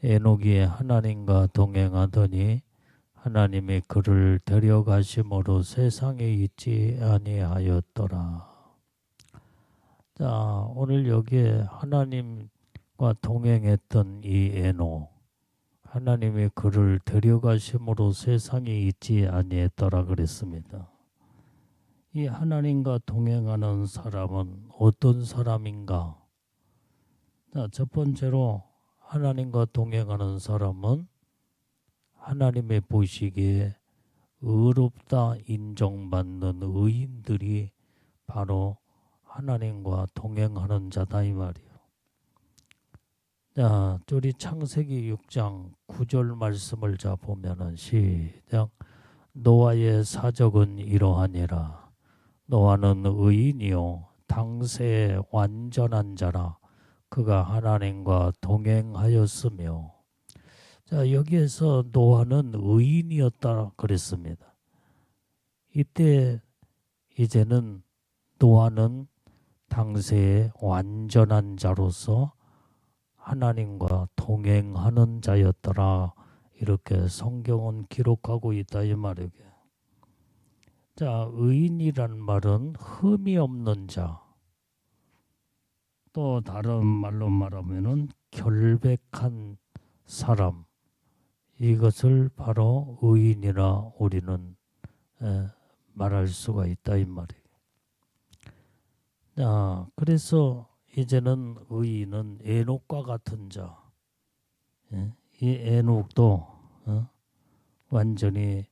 에녹이 하나님과 동행하더니 하나님이 그를 데려가심으로 세상에 있지 아니하였더라. 자, 오늘 여기에 하나님과 동행했던 이 에녹, 하나님이 그를 데려가심으로 세상에 있지 아니했더라 그랬습니다. 이 하나님과 동행하는 사람은 어떤 사람인가? 자, 첫 번째로 하나님과 동행하는 사람은 하나님의 보시기에 의롭다 인정받는 의인들이 바로 하나님과 동행하는 자다 이 말이에요. 자, 우리 창세기 6장 9절 말씀을 자 보면은 시작. 노아의 사적은 이러하니라. 노아는 의인이요 당세의 완전한 자라. 그가 하나님과 동행하였으며. 자, 여기에서 노아는 의인이었다 그랬습니다. 이때 이제는 노아는 당세의 완전한 자로서 하나님과 동행하는 자였더라. 이렇게 성경은 기록하고 있다 이 말이에요. 자, 의인이란 말은 흠이 없는 자, 또 다른 말로 말하면은 결백한 사람, 이것을 바로 의인이라 우리는 말할 수가 있다 이 말이에요. 자, 그래서 이제는 의인은 에녹과 같은 자, 이 에녹도 완전히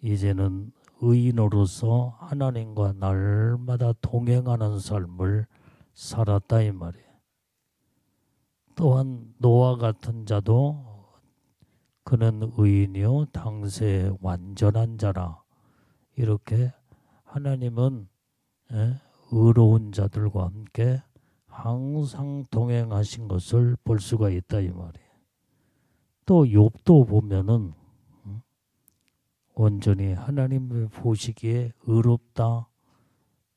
이제는 의인으로서 하나님과 날마다 동행하는 삶을 살았다 이 말이에요. 또한 노아 같은 자도 그는 의인이요 당세의 완전한 자라. 이렇게 하나님은 의로운 자들과 함께 항상 동행하신 것을 볼 수가 있다 이 말이에요. 또 욥도 보면은 온전히 하나님의 보시기에 의롭다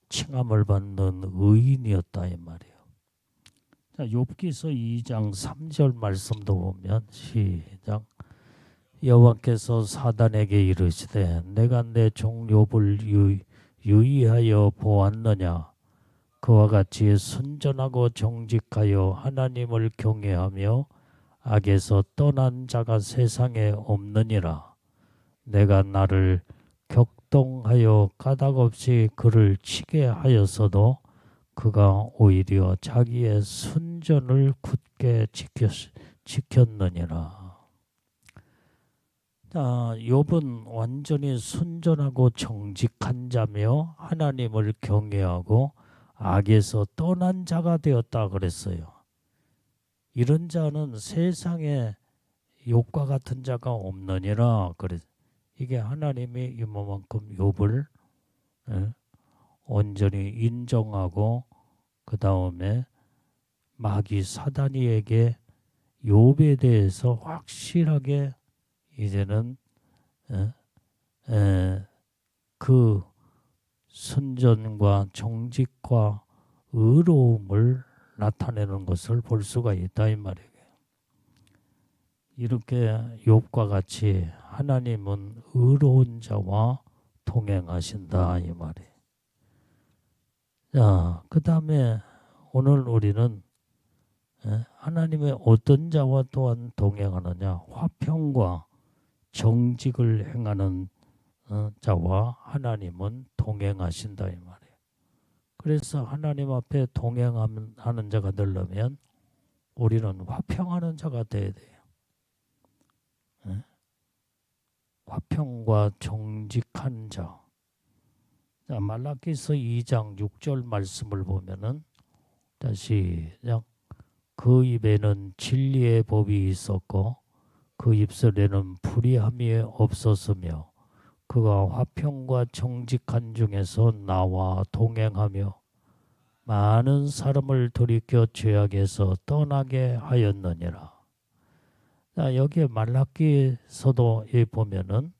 칭함을 받는 의인이었다 이 말이에요. 자, 욥기서 2장 3절 말씀도 보면 시작. 여호와께서 사단에게 이르시되 내가 내 종 욥을 유의하여 보았느냐. 그와 같이 순전하고 정직하여 하나님을 경외하며 악에서 떠난 자가 세상에 없느니라. 내가 나를 격동하여 까닭없이 그를 치게 하였어도 그가 오히려 자기의 순전을 굳게 지켰느니라. 자, 욥은 완전히 순전하고 정직한 자며 하나님을 경외하고 악에서 떠난 자가 되었다 그랬어요. 이런 자는 세상에 욥과 같은 자가 없느니라 그랬. 이게 하나님이 이만큼 욥을 온전히 인정하고 그 다음에 마귀 사단이에게 욥에 대해서 확실하게 이제는 그 순전과 정직과 의로움을 나타내는 것을 볼 수가 있다 이 말이에요. 이렇게 욥과 같이 하나님은 의로운 자와 동행하신다 이 말이에요. 자, 그 다음에 오늘 우리는 하나님의 어떤 자와 또한 동행하느냐. 화평과 정직을 행하는 자와 하나님은 동행하신다 이 말이에요. 그래서 하나님 앞에 동행하는 자가 되려면 우리는 화평하는 자가 돼야 돼요. 화평과 정직한 자. 자, 말라기서 2장 6절 말씀을 보면은 다시 그 입에는 진리의 법이 있었고 그 입술에는 불의함이 없었으며 그가 화평과 정직한 중에서 나와 동행하며 많은 사람을 돌이켜 죄악에서 떠나게 하였느니라. 자, 여기에 말라기서도 보면은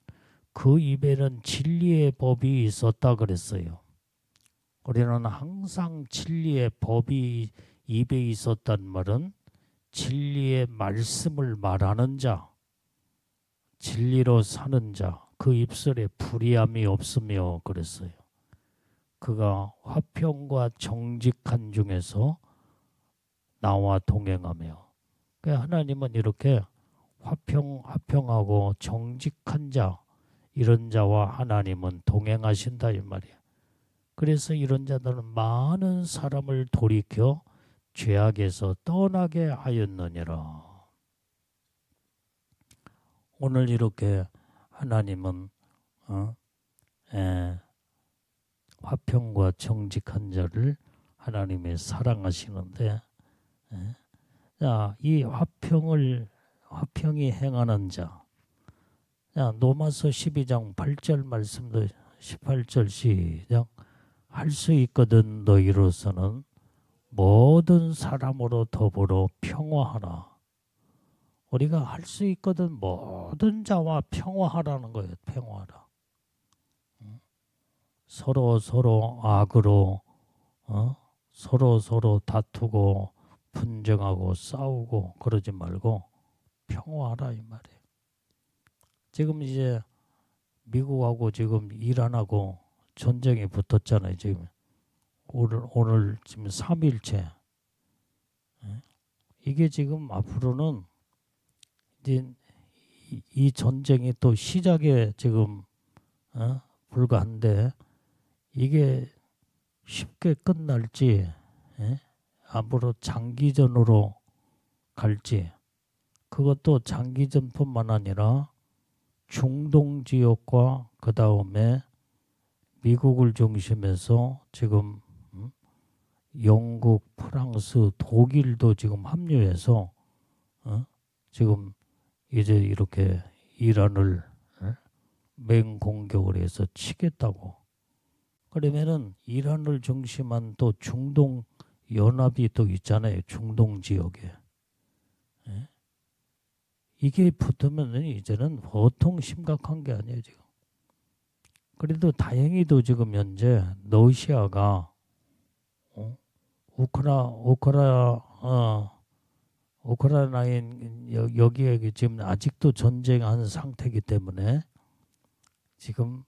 그 입에는 진리의 법이 있었다 그랬어요. 우리는 항상 진리의 법이 입에 있었단 말은 진리의 말씀을 말하는 자, 진리로 사는 자, 그 입술에 불의함이 없으며 그랬어요. 그가 화평과 정직한 중에서 나와 동행하며. 그러니까 하나님은 이렇게 화평하고 정직한 자, 이런 자와 하나님은 동행하신다 이 말이야. 그래서 이런 자들은 많은 사람을 돌이켜 죄악에서 떠나게 하였느니라. 오늘 이렇게 하나님은 화평과 정직한 자를 하나님이 사랑하시는데, 자, 이 화평이 행하는 자. 자, 로마서 12장 8절 말씀도 18절 시작. 할 수 있거든 너희로서는 모든 사람으로 더불어 평화하라. 우리가 할 수 있거든 모든 자와 평화하라는 거예요. 평화하라. 서로 악으로 서로 다투고 분쟁하고 싸우고 그러지 말고 평화하라 이 말이에요. 지금 이제 미국하고 지금 이란하고 전쟁이 붙었잖아요. 지금 오늘 지금 3일째. 이게 지금 앞으로는 이제 이 전쟁이 또 시작에 지금 불과한데 이게 쉽게 끝날지 앞으로 장기전으로 갈지, 그것도 장기전뿐만 아니라 중동 지역과 그 다음에 미국을 중심해서 지금 영국, 프랑스, 독일도 지금 합류해서 지금 이제 이렇게 이란을 맹공격을 해서 치겠다고. 그러면은 이란을 중심한 또 중동 연합이 또 있잖아요. 중동 지역에. 이게 붙으면 이제는 보통 심각한 게 아니에요, 지금. 그래도 다행히도 지금 현재 러시아가 우크라이나에 여기에 지금 아직도 전쟁한 상태이기 때문에 지금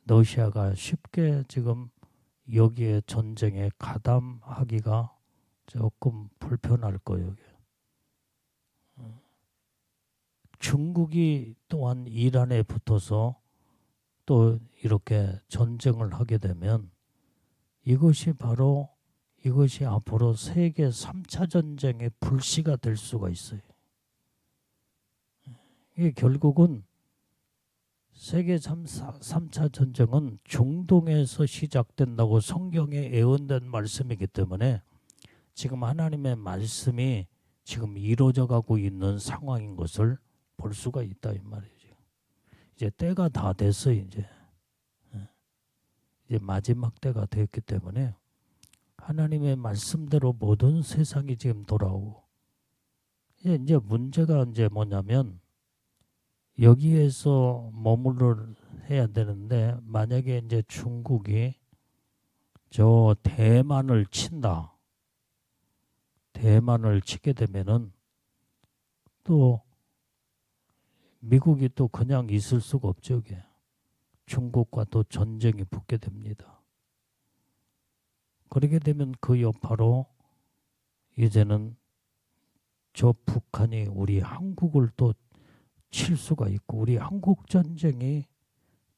러시아가 쉽게 지금 여기에 전쟁에 가담하기가 조금 불편할 거예요. 중국이 또한 이란에 붙어서 또 이렇게 전쟁을 하게 되면 이것이 앞으로 세계 3차 전쟁의 불씨가 될 수가 있어요. 이게 결국은 세계 3차 전쟁은 중동에서 시작된다고 성경에 예언된 말씀이기 때문에 지금 하나님의 말씀이 지금 이루어져 가고 있는 상황인 것을 볼 수가 있다 이 말이죠. 이제 때가 다 됐어요. 이제 마지막 때가 됐기 때문에 하나님의 말씀대로 모든 세상이 지금 돌아오고, 이제 문제가 이제 뭐냐면 여기에서 머무를 해야 되는데 만약에 이제 중국이 저 대만을 친다. 대만을 치게 되면은 또 미국이 또 그냥 있을 수가 없죠. 이게. 중국과 또 전쟁이 붙게 됩니다. 그렇게 되면 그 여파로 이제는 저 북한이 우리 한국을 또 칠 수가 있고 우리 한국 전쟁이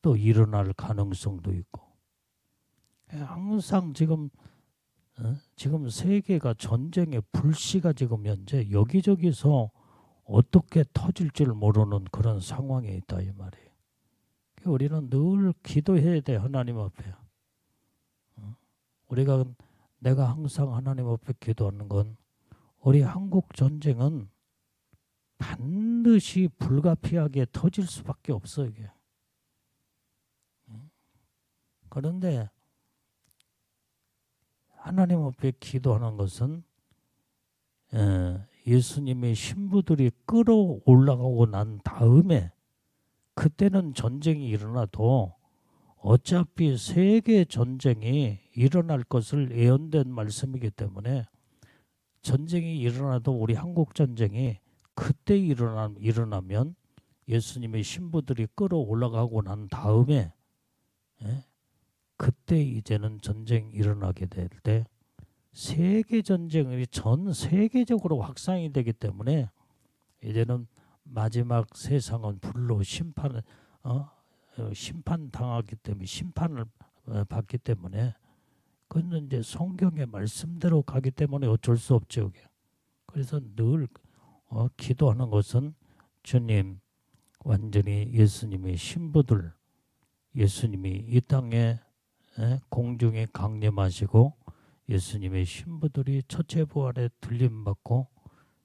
또 일어날 가능성도 있고, 항상 지금 세계가 전쟁의 불씨가 지금 현재 여기저기서 어떻게 터질지를 모르는 그런 상황에 있다 이 말이에요. 우리는 늘 기도해야 돼. 하나님 앞에. 내가 항상 하나님 앞에 기도하는 건 우리 한국 전쟁은 반드시 불가피하게 터질 수밖에 없어 이게. 그런데 하나님 앞에 기도하는 것은 예수님의 신부들이 끌어올라가고 난 다음에 그때는 전쟁이 일어나도 어차피 세계 전쟁이 일어날 것을 예언된 말씀이기 때문에 전쟁이 일어나도 우리 한국 전쟁이 그때 일어나면 예수님의 신부들이 끌어올라가고 난 다음에 예? 그때 이제는 전쟁이 일어나게 될 때 세계 전쟁이 전 세계적으로 확산이 되기 때문에 이제는 마지막 세상은 불로 심판 당하기 때문에 심판을 받기 때문에 그건 이제 성경의 말씀대로 가기 때문에 어쩔 수 없죠. 그래서 늘 기도하는 것은 주님 완전히 예수님의 신부들 예수님이 이 땅에 공중에 강림하시고 예수님의 신부들이 첫째 부활에 들림받고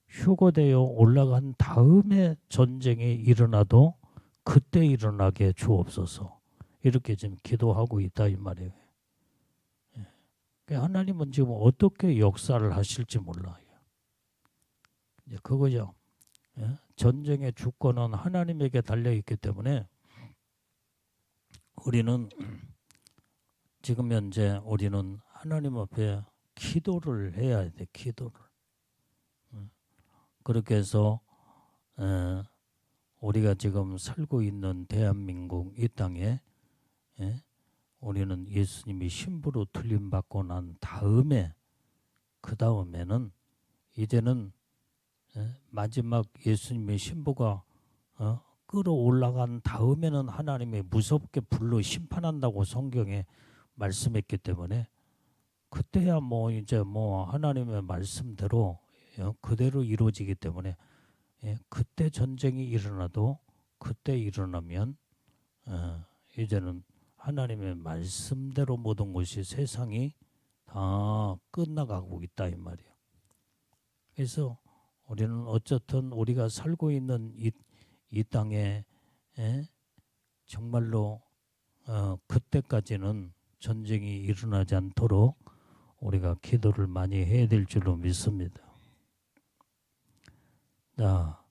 휴거되어 올라간 다음에 전쟁이 일어나도 그때 일어나게 주옵소서. 이렇게 지금 기도하고 있다 이 말이에요. 하나님은 지금 어떻게 역사를 하실지 몰라요. 이제 그거죠. 전쟁의 주권은 하나님에게 달려있기 때문에 우리는 지금 현재 우리는 하나님 앞에 기도를 해야 돼. 기도를. 그렇게 해서 우리가 지금 살고 있는 대한민국 이 땅에 우리는 예수님이 신부로 들림받고 난 다음에 그 다음에는 이제는 마지막 예수님의 신부가 끌어올라간 다음에는 하나님이 무섭게 불로 심판한다고 성경에 말씀했기 때문에 그때야 뭐 이제 뭐 하나님의 말씀대로 그대로 이루어지기 때문에 그때 전쟁이 일어나도 그때 일어나면 이제는 하나님의 말씀대로 모든 것이 세상이 다 끝나가고 있다 이 말이에요. 그래서 우리는 어쨌든 우리가 살고 있는 이 땅에 정말로 그때까지는 전쟁이 일어나지 않도록 우리가 기도를 많이 해야 될 줄로 믿습니다. 자,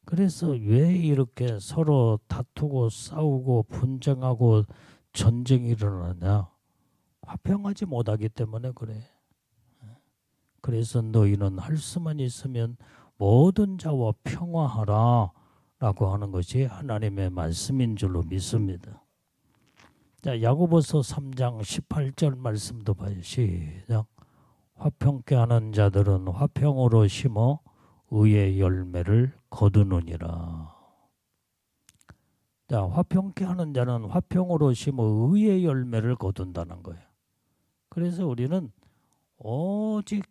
그래서 왜 이렇게 서로 다투고 싸우고 분쟁하고 전쟁이 일어나냐? 화평하지 못하기 때문에 그래. 그래서 너희는 할 수만 있으면 모든 자와 평화하라 라고 하는 것이 하나님의 말씀인 줄로 믿습니다. 자, 야고보서 3장 18절 말씀도 봐요. 시작. 화평케 하는 자들은 화평으로 심어 의의 열매를 거두느니라. 자, 화평케 하는 자는 화평으로 심어 의의 열매를 거둔다는 거예요. 그래서 우리는 오직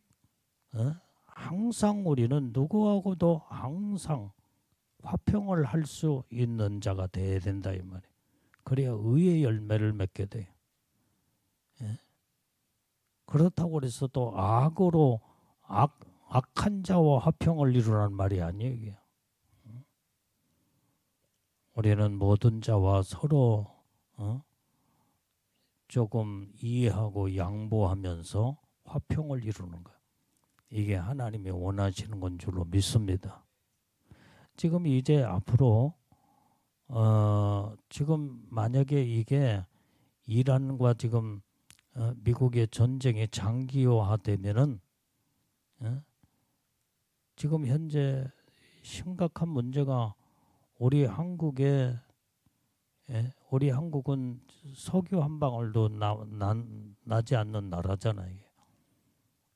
항상 우리는 누구하고도 항상 화평을 할 수 있는 자가 되어야 된다 이 말이에요. 그래야 의의 열매를 맺게 돼요. 그렇다고 해서 또 악한 자와 화평을 이루라는 말이 아니에요. 이게. 우리는 모든 자와 서로 조금 이해하고 양보하면서 화평을 이루는 거예요. 이게 하나님이 원하시는 건 줄로 믿습니다. 지금 이제 앞으로 지금 만약에 이게 이란과 지금 미국의 전쟁이 장기화되면은 지금 현재 심각한 문제가 우리 한국은 석유 한 방울도 나지 않는 나라잖아요.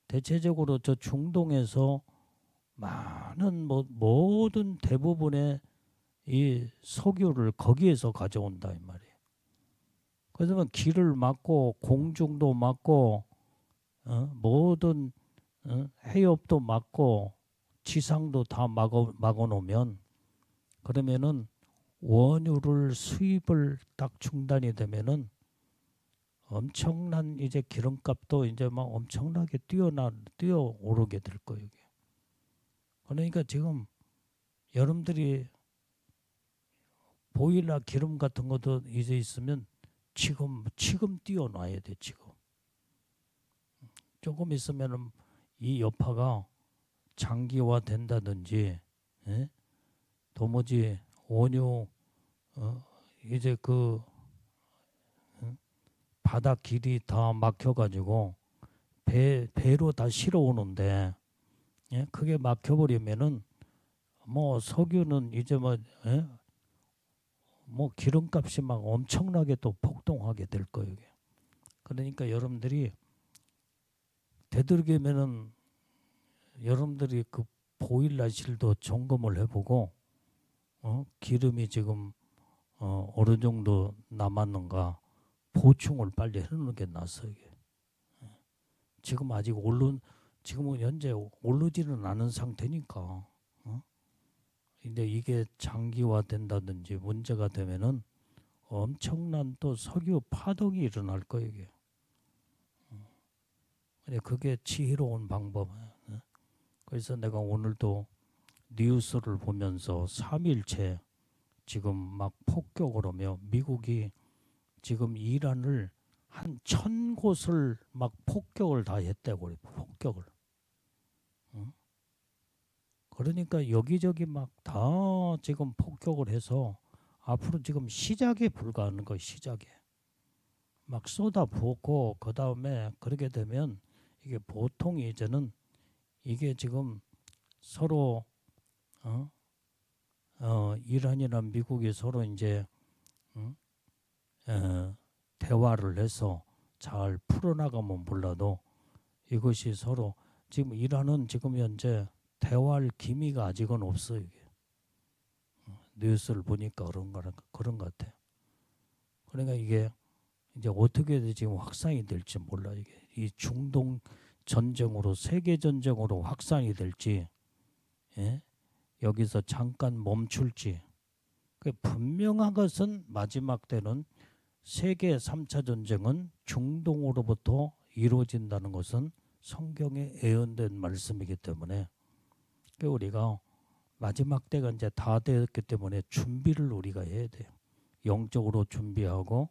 대체적으로 저 중동에서 많은 모든 대부분의 이 석유를 거기에서 가져온다 이 말이에요. 그러면 길을 막고 공중도 막고 모든 해협도 막고 지상도 다 막아놓으면 그러면은 원유를 수입을 딱 중단이 되면은 엄청난 이제 기름값도 이제 막 엄청나게 뛰어오르게 될 거예요. 그러니까 지금 여러분들이 보일러 기름 같은 것도 이제 있으면 지금 띄워놔야 돼. 지금 조금 있으면은 이 여파가 장기화 된다든지 도무지 원유 이제 그 바다 길이 다 막혀가지고 배로 다 실어 오는데 예? 그게 막혀버리면은 뭐 석유는 이제 뭐, 예? 뭐 기름값이 막 엄청나게 또 폭등하게 될 거예요. 그러니까 여러분들이 되도록이면은 여러분들이 그 보일러실도 점검을 해보고 기름이 지금 어느 정도 남았는가 보충을 빨리 해놓는 게 낫어요. 이게. 지금 아직 지금은 현재 오르지는 않은 상태니까. 근데 이게 장기화된다든지 문제가 되면은 엄청난 또 석유 파동이 일어날 거예요. 이게. 근데 그게 지혜로운 방법이에요. 그래서 내가 오늘도 뉴스를 보면서 3일째 지금 막 폭격을 하며 미국이 지금 이란을 한 1,000곳을 막 폭격을 다 했다고 그래요. 폭격을. 그러니까 여기저기 막 다 지금 폭격을 해서 앞으로 지금 시작에 불과한 거예요. 시작에. 막 쏟아 부었고 그 다음에 그렇게 되면 이게 보통 이제는 이게 지금 서로 어? 이란이나 미국이 서로 이제 음? 대화를 해서 잘 풀어나가면 몰라도 이것이 서로 지금 이란은 지금 현재 대화할 기미가 아직은 없어요. 이게. 뉴스를 보니까 그런 것 같아요. 그러니까 이게 이제 어떻게 지금 확산이 될지 몰라. 이게 이 중동 전쟁으로 세계 전쟁으로 확산이 될지, 예? 여기서 잠깐 멈출지. 분명한 것은 마지막 때는 세계 3차 전쟁은 중동으로부터 이루어진다는 것은 성경에 예언된 말씀이기 때문에 우리가 마지막 때가 이제 다 되었기 때문에 준비를 우리가 해야 돼요. 영적으로 준비하고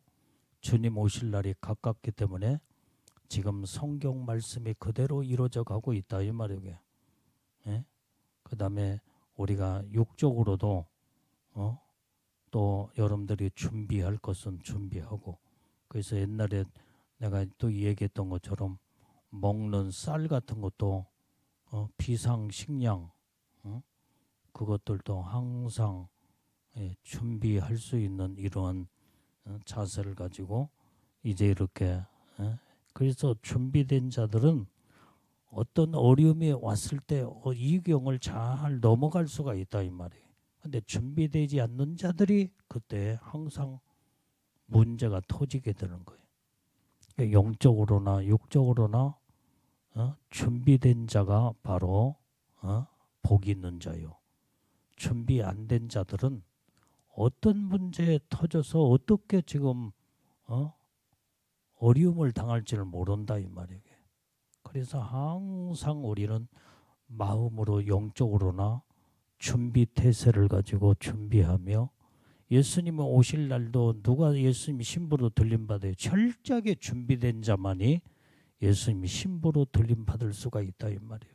주님 오실 날이 가깝기 때문에 지금 성경 말씀이 그대로 이루어져 가고 있다 이 말이에요. 예? 그 다음에 우리가 육적으로도 또 여러분들이 준비할 것은 준비하고 그래서 옛날에 내가 또 얘기했던 것처럼 먹는 쌀 같은 것도 비상식량 그것들도 항상 준비할 수 있는 이러한 자세를 가지고 이제 이렇게 그래서 준비된 자들은 어떤 어려움이 왔을 때 이 경을 잘 넘어갈 수가 있다 이 말이에요. 근데 준비되지 않는 자들이 그때 항상 문제가 터지게 되는 거예요. 그러니까 영적으로나 육적으로나 준비된 자가 바로 복이 있는 자요. 준비 안 된 자들은 어떤 문제에 터져서 어떻게 지금 어려움을 당할지를 모른다 이 말이에요. 그래서 항상 우리는 마음으로 영적으로나 준비 태세를 가지고 준비하며 예수님은 오실 날도 누가 예수님이 신부로 들림받아요. 철저하게 준비된 자만이 예수님이 신부로 들림받을 수가 있다 이 말이에요.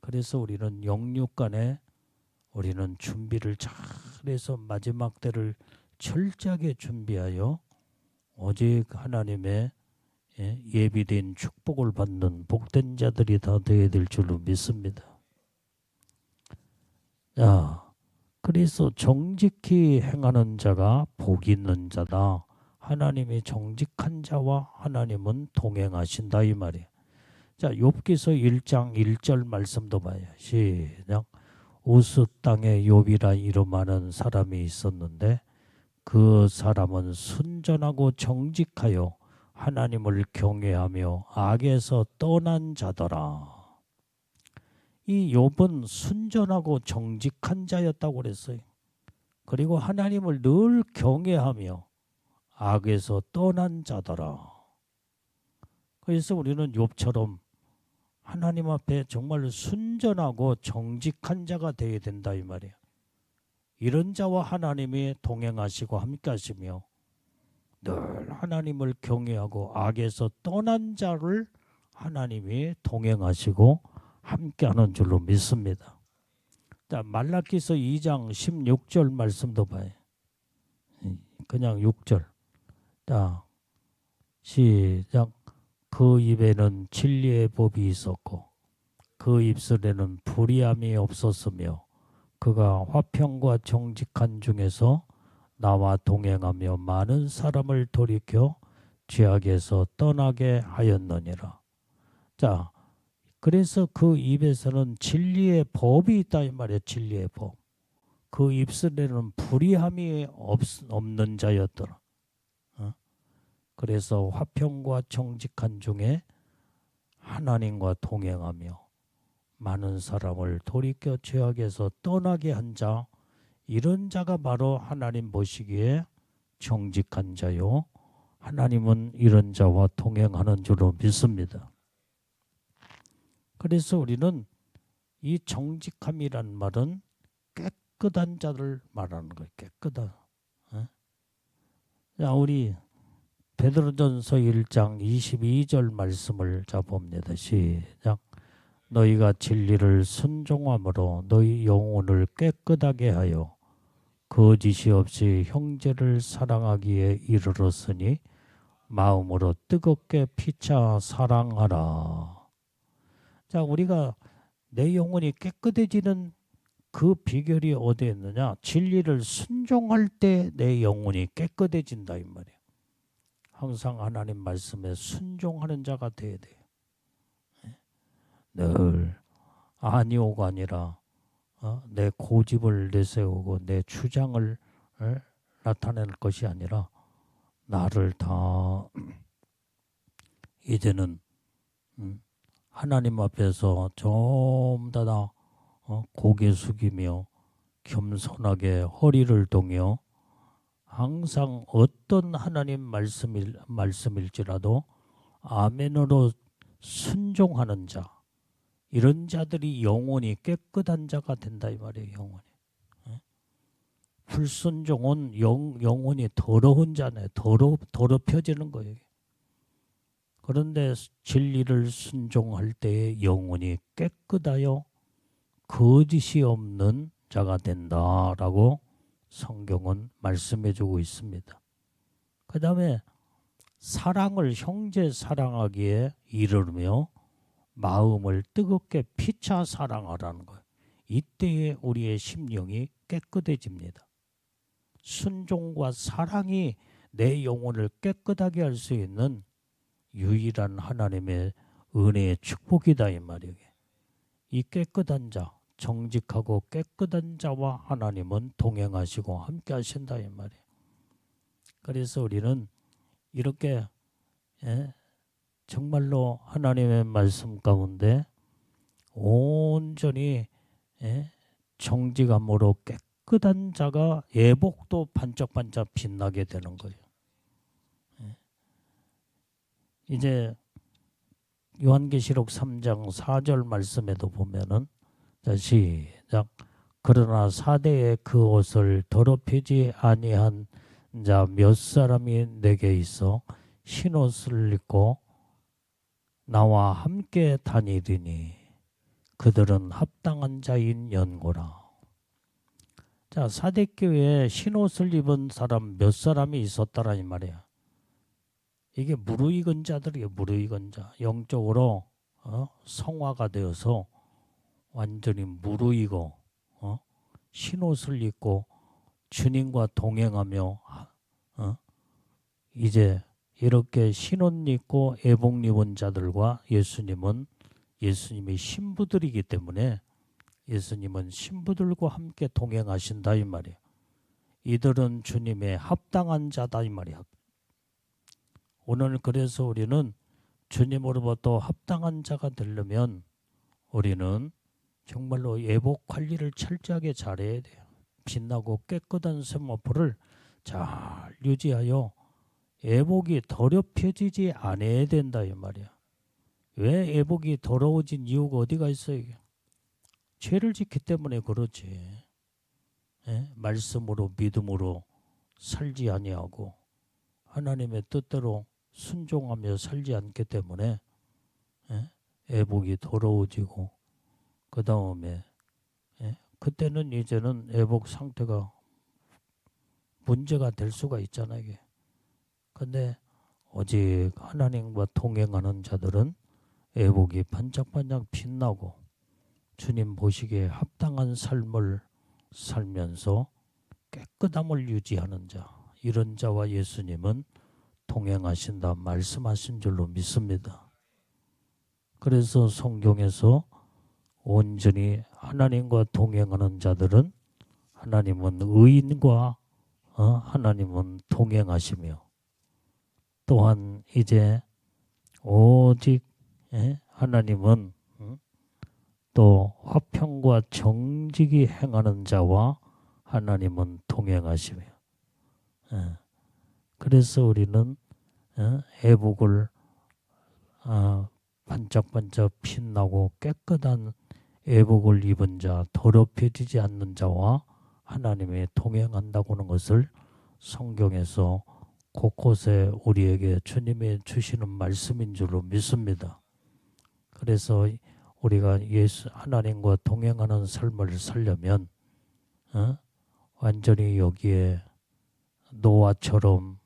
그래서 우리는 영육간에 우리는 준비를 잘해서 마지막 때를 철저하게 준비하여 오직 하나님의 예비된 축복을 받는 복된 자들이 다 되어야 될 줄로 믿습니다. 자, 그래서 정직히 행하는 자가 복이 있는 자다. 하나님이 정직한 자와 하나님은 동행하신다 이 말이에요. 자, 욥기서 1장 1절 말씀도 봐요. 시작. 우스 땅에 욥이라 이름하는 사람이 있었는데 그 사람은 순전하고 정직하여 하나님을 경외하며 악에서 떠난 자더라. 이 욥은 순전하고 정직한 자였다고 그랬어요. 그리고 하나님을 늘 경외하며 악에서 떠난 자더라. 그래서 우리는 욥처럼 하나님 앞에 정말 순전하고 정직한 자가 되어야 된다 이 말이에요. 이런 자와 하나님이 동행하시고 함께 하시며 늘 하나님을 경외하고 악에서 떠난 자를 하나님이 동행하시고 함께하는 줄로 믿습니다. 자, 말라기서 2장 16절 말씀도 봐요. 그냥 6절. 자, 시작. 그 입에는 진리의 법이 있었고 그 그 입술에는 불의함이 없었으며 그가 화평과 정직한 중에서 나와 동행하며 많은 사람을 돌이켜 죄악에서 떠나게 하였느니라. 자, 그래서 그 입에서는 진리의 법이 있다 이 말이에요. 진리의 법. 그 입술에는 불의함이 없는 자였더라. 그래서 화평과 정직한 중에 하나님과 동행하며 많은 사람을 돌이켜 죄악에서 떠나게 한 자, 이런 자가 바로 하나님 보시기에 정직한 자요. 하나님은 이런 자와 동행하는 줄로 믿습니다. 그래서 우리는 이 정직함이란 말은 깨끗한 자를 말하는 거예요. 깨끗한. 자, 우리 베드로전서 1장 22절 말씀을 봅니다. 시작. 너희가 진리를 순종함으로 너희 영혼을 깨끗하게 하여 거짓이 없이 형제를 사랑하기에 이르렀으니 마음으로 뜨겁게 피차 사랑하라. 자, 우리가 내 영혼이 깨끗해지는 그 비결이 어디에 있느냐? 진리를 순종할 때 내 영혼이 깨끗해진다 이 말이에요. 항상 하나님 말씀에 순종하는 자가 돼야 돼요. 늘 아니오가 아니라 내 고집을 내세우고 내 주장을 나타낼 것이 아니라 나를 다 이제는 하나님 앞에서 전부 다 고개 숙이며 겸손하게 허리를 동여 항상 어떤 하나님 말씀일지라도 아멘으로 순종하는 자, 이런 자들이 영혼이 깨끗한 자가 된다 이 말이에요. 영혼이. 불순종은 영혼이 더러운 자네. 더럽혀지는 거예요. 그런데 진리를 순종할 때에 영혼이 깨끗하여 거짓이 없는 자가 된다라고 성경은 말씀해주고 있습니다. 그 다음에 사랑을 형제 사랑하기에 이르며 마음을 뜨겁게 피차 사랑하라는 거예요. 이때에 우리의 심령이 깨끗해집니다. 순종과 사랑이 내 영혼을 깨끗하게 할 수 있는 유일한 하나님의 은혜의 축복이다 이 말이에요. 이 깨끗한 자, 정직하고 깨끗한 자와 하나님은 동행하시고 함께 하신다 이 말이에요. 그래서 우리는 이렇게 정말로 하나님의 말씀 가운데 온전히 정직함으로 깨끗한 자가 예복도 반짝반짝 빛나게 되는 거예요. 이제 요한계시록 3장 4절 말씀에도 보면은 시작. 그러나 사대에 그 옷을 더럽히지 아니한 자 몇 사람이 내게 있어 흰옷을 입고 나와 함께 다니리니 그들은 합당한 자인 연고라. 자, 사대교회에 흰옷을 입은 사람 몇 사람이 있었다라 이 말이야. 이게 무르익은 자들이에요. 무르익은 자. 영적으로 성화가 되어서 완전히 무르익어 흰옷을 입고 주님과 동행하며 이제 이렇게 흰옷 입고 애복 입은 자들과 예수님이 신부들이기 때문에 예수님은 신부들과 함께 동행하신다 이 말이에요. 이들은 주님의 합당한 자다 이 말이야. 오늘 그래서 우리는 주님으로부터 합당한 자가 되려면 우리는 정말로 예복 관리를 철저하게 잘해야 돼요. 빛나고 깨끗한 세마포를 잘 유지하여 예복이 더럽혀지지 않아야 된다 이 말이야. 왜 예복이 더러워진 이유가 어디가 있어요? 죄를 짓기 때문에 그렇지. 말씀으로 믿음으로 살지 아니하고 하나님의 뜻대로 순종하며 살지 않기 때문에 예복이 더러워지고 그 다음에 그때는 이제는 예복 상태가 문제가 될 수가 있잖아요. 이게. 근데 오직 하나님과 동행하는 자들은 예복이 반짝반짝 빛나고 주님 보시기에 합당한 삶을 살면서 깨끗함을 유지하는 자, 이런 자와 예수님은 동행하신다 말씀하신 줄로 믿습니다. 그래서 성경에서 온전히 하나님과 동행하는 자들은 하나님은 의인과 하나님은 동행하시며, 또한 이제 오직 하나님은 또 화평과 정직이 행하는 자와 하나님은 동행하시며, 그래서 우리는 애복을 반짝반짝 빛나고 깨끗한 애복을 입은 자, 더럽혀지지 않는 자와 하나님이 동행한다고 하는 것을 성경에서 곳곳에 우리에게 주님이 주시는 말씀인 줄로 믿습니다. 그래서 우리가 하나님과 동행하는 삶을 살려면 완전히 여기에 노아처럼,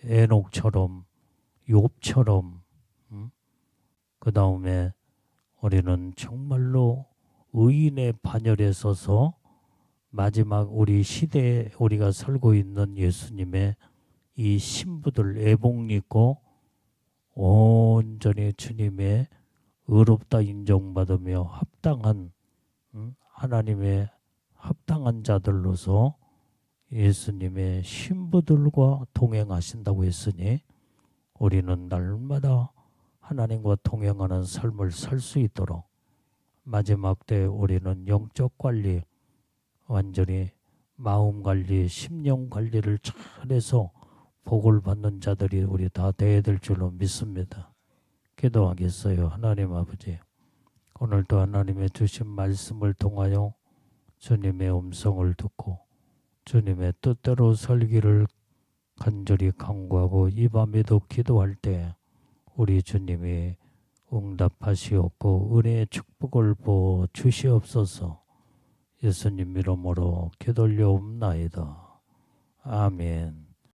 에녹처럼, 욥처럼, 그 다음에 우리는 정말로 의인의 반열에 서서 마지막 우리 시대에 우리가 살고 있는 예수님의 이 신부들 애복 입고 온전히 주님의 의롭다 인정받으며 합당한 하나님의 합당한 자들로서 예수님의 신부들과 동행하신다고 했으니 우리는 날마다 하나님과 동행하는 삶을 살 수 있도록 마지막 때 우리는 영적 관리, 완전히 마음 관리, 심령 관리를 잘해서 복을 받는 자들이 우리 다 되어야 될 줄로 믿습니다. 기도하겠어요. 하나님 아버지, 오늘도 하나님의 주신 말씀을 통하여 주님의 음성을 듣고 주님의 뜻대로 살기를 간절히 간구하고 이 밤에도 기도할 때 우리 주님이 응답하시옵고 은혜의 축복을 부어 주시옵소서. 예수님 이름으로 기도 올려옵나이다. 아멘.